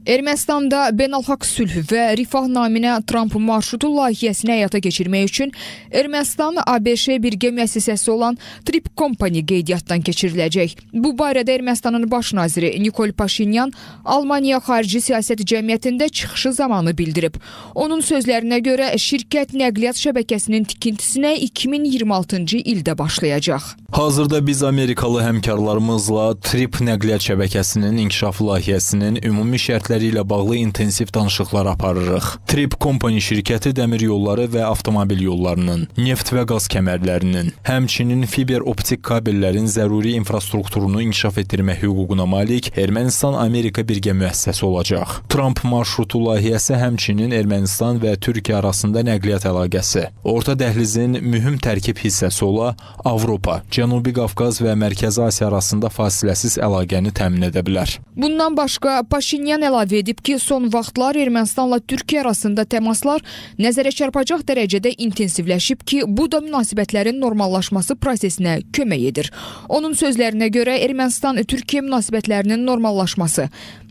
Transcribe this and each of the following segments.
Ermənistanda beynəlxalq sülh və rifah naminə Tramp marşrutu layihəsini həyata keçirmək üçün Ermənistan ABŞ birgə müəssisəsi olan Trip Company qeydiyyatdan keçiriləcək. Bu barədə Ermənistanın baş naziri Nikol Paşinyan Almaniya Xarici Siyasət Cəmiyyətində çıxışı zamanı bildirib. Onun sözlərinə görə şirkət nəqliyyat şəbəkəsinin tikintisinə 2026-cı ildə başlayacaq. Hazırda biz Amerikalı həmkarlarımızla Trip nəqliyyat şəbəkəsinin inkişaf layihəsinin ümumi şərtləri ilə bağlı intensiv danışıqlar aparırıq. Trip Company şirkəti dəmir yolları və avtomobil yollarının, neft və qaz kəmərlərinin, həmçinin fiber optik kabellərin zəruri infrastrukturunu inkişaf etdirmək hüququna malik Ermənistan-Amerika birgə müəssisəsi olacaq. Tramp marşrutu layihəsi həmçinin Ermənistan və Türkiyə arasında nəqliyyat əlaqəsi, orta dəhlizin mühüm tərkib hissəsi ola Avropa, Cənubi Qafqaz və Mərkəzi Asiya arasında fasiləsiz əlaqəni təmin edə bilər. Bundan başqa Paşinyan əlavə edib ki, son vaxtlar Ermənistanla Türkiyə arasında təmaslar nəzərə çarpacaq dərəcədə intensivləşib ki, bu da münasibətlərin normallaşması prosesinə kömək edir. Onun sözlərinə görə Ermənistan-Türkiyə münasibətlərinin normallaşması,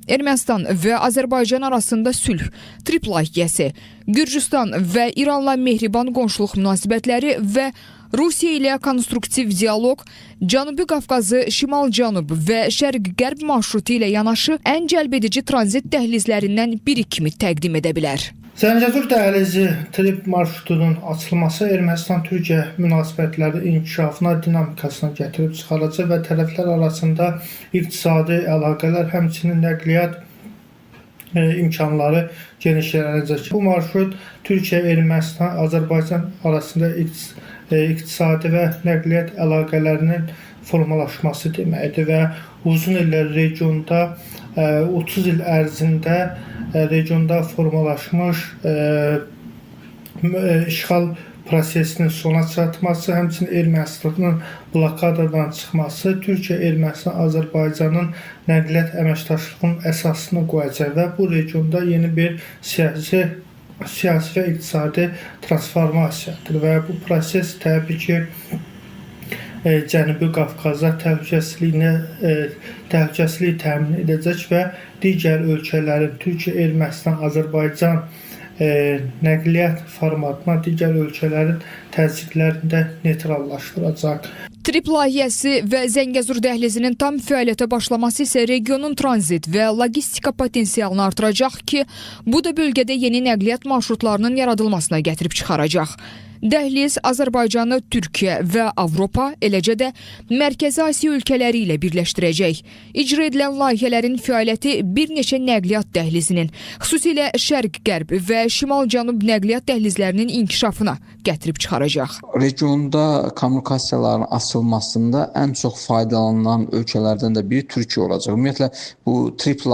Ermənistan və Azərbaycan arasında sülh, Trip layihəsi, Gürcüstan və İranla mehriban qonşuluq münasibətləri və Rusiya ilə konstruktiv dialoq, Cənubi Qafqazı şimal-cənub və şərq-qərb marşrutu ilə yanaşı ən cəlbedici tranzit dəhlizlərindən biri kimi təqdim edə bilər. Zəngəzur dəhlizi Trip marşrutunun açılması Ermənistan-Türkiyə münasibətləri inkişafına, dinamikasına gətirib çıxaracaq və tərəflər arasında iqtisadi əlaqələr, həmçinin nəqliyyat imkanları genişlənəcək. Bu marşrut Türkiyə, Ermənistan, Azərbaycan arasında iqtisadi və nəqliyyat əlaqələrinin formalaşması deməkdir və uzun illər regionda 30 il ərzində regionda formalaşmış işğal prosesinin sona çatması, həmçinin Ermənistanın blokadadan çıxması, Türkiyə, Ermənistan, Azərbaycanın nəqliyyat əməkdaşlığının əsasını qoyacaq və bu regionda yeni bir siyasi və iqtisadi transformasiyadır və bu proses təbii ki, Cənubi Qafqaza təhlükəsizlik təmin edəcək və digər ölkələrin, Türkiyə, Ermənistan, Azərbaycan nəqliyyat formatına digər ölkələrin təzyiqlərində neytrallaşdıracaq. Trip layihəsi və Zəngəzur dəhlizinin tam fəaliyyətə başlaması isə regionun tranzit və logistika potensialını artıracaq ki, bu da bölgədə yeni nəqliyyat marşrutlarının yaradılmasına gətirib çıxaracaq. Dəhliz Azərbaycanı Türkiyə və Avropa, eləcə də Mərkəzi Asiya ölkələri ilə birləşdirəcək. İcra edilən layihələrin fəaliyyəti bir neçə nəqliyyat dəhlizinin, xüsusilə şərq-qərb və şimal-cənub nəqliyyat dəhlizlərinin inkişafına gətirib çıxaracaq. Regionda kommunikasiyaların açılmasında ən çox faydalanan ölkələrdən də biri Türkiyə olacaq. Ümumiyyətlə, bu Trip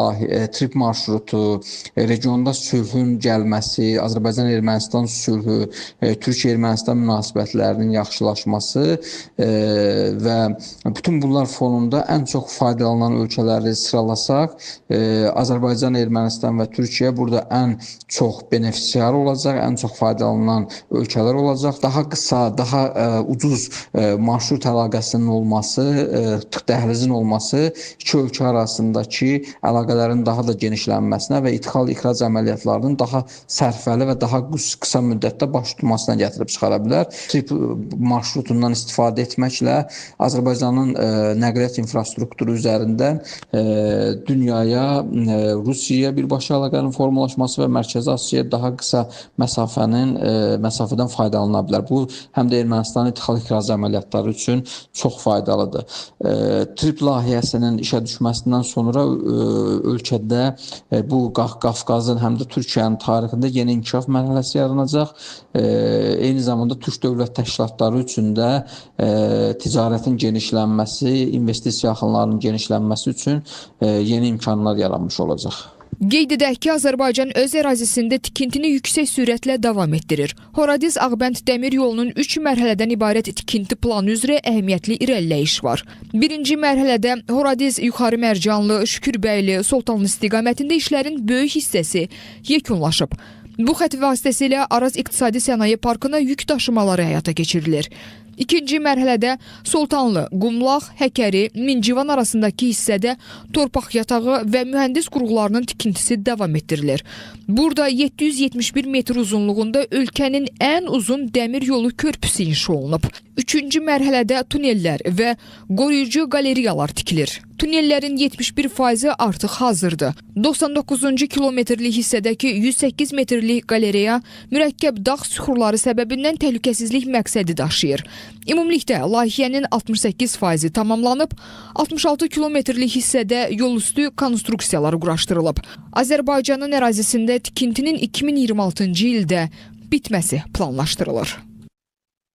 marşrutu, regionda sülhün gəlməsi, Azərbaycan-Ermənistan sülhü, Türkiyə-Ermənistan münasibətlərinin yaxşılaşması və bütün bunlar fonunda ən çox faydalanan ölkələri sıralasaq, Azərbaycan, Ermənistan və Türkiyə burada ən çox benefisiar olacaq, ən çox faydalanan ölkələr olacaq. Daha qısa, daha ucuz marşrut əlaqəsinin olması, dəhlizin olması iki ölkə arasındakı əlaqələrin daha da genişlənməsinə və ixrac əməliyyatlarının daha sərfəli və daha qısa müddətdə baş tutmasına gətirib çıxara bilər. Trip marşrutundan istifadə etməklə Azərbaycanın nəqliyyat infrastrukturu üzərində dünyaya, Rusiyaya birbaşa əlaqənin formalaşması və Mərkəzi Asiyaya daha qısa məsafədən faydalana bilər. Bu, həm də Ermənistanın ixrac əməliyyatları üçün çox faydalıdır. Trip layihəsinin işə düşməsindən sonra ölkədə bu Qafqazın, həm də Türkiyənin tarixində yeni inkişaf mərhələsi yaranacaq. Eyni zamanda Türk dövlət təşkilatları üçün də ticarətin genişlənməsi, investisiya axınlarının genişlənməsi üçün yeni imkanlar yaranmış olacaq. Qeyd edək ki, Azərbaycan öz ərazisində tikintini yüksək sürətlə davam etdirir. Horadiz-Ağbənd dəmir yolunun 3 mərhələdən ibarət tikinti planı üzrə əhəmiyyətli irəliləyiş var. Birinci mərhələdə Horadiz, Yuxarı Mərcanlı, Şükürbəyli, Sultanlı istiqamətində işlərin böyük hissəsi yekunlaşıb. Bu xətt vasitəsilə Araz İqtisadi Sənaye Parkına yük daşımaları həyata keçirilir. İkinci mərhələdə Soltanlı, Qumlaq, Həkəri, Mincivan arasındakı hissədə torpaq yatağı və mühəndis qurğularının tikintisi davam etdirilir. Burada 771 metr uzunluğunda ölkənin ən uzun dəmir yolu körpüsü inşa olunub. Üçüncü mərhələdə tunellər və qoruyucu qaleriyalar tikilir. Tunellərin 71%-i artıq hazırdır. 99-cu kilometrlik hissədəki 108 metrlik qalereya mürəkkəb dağ süxurları səbəbindən təhlükəsizlik məqsədi daşıyır. Ümumilikdə layihənin 68%-i tamamlanıb, 66 kilometrlik hissədə yolüstü konstruksiyalar quraşdırılıb. Azərbaycanın ərazisində tikintinin 2026-cı ildə bitməsi planlaşdırılır.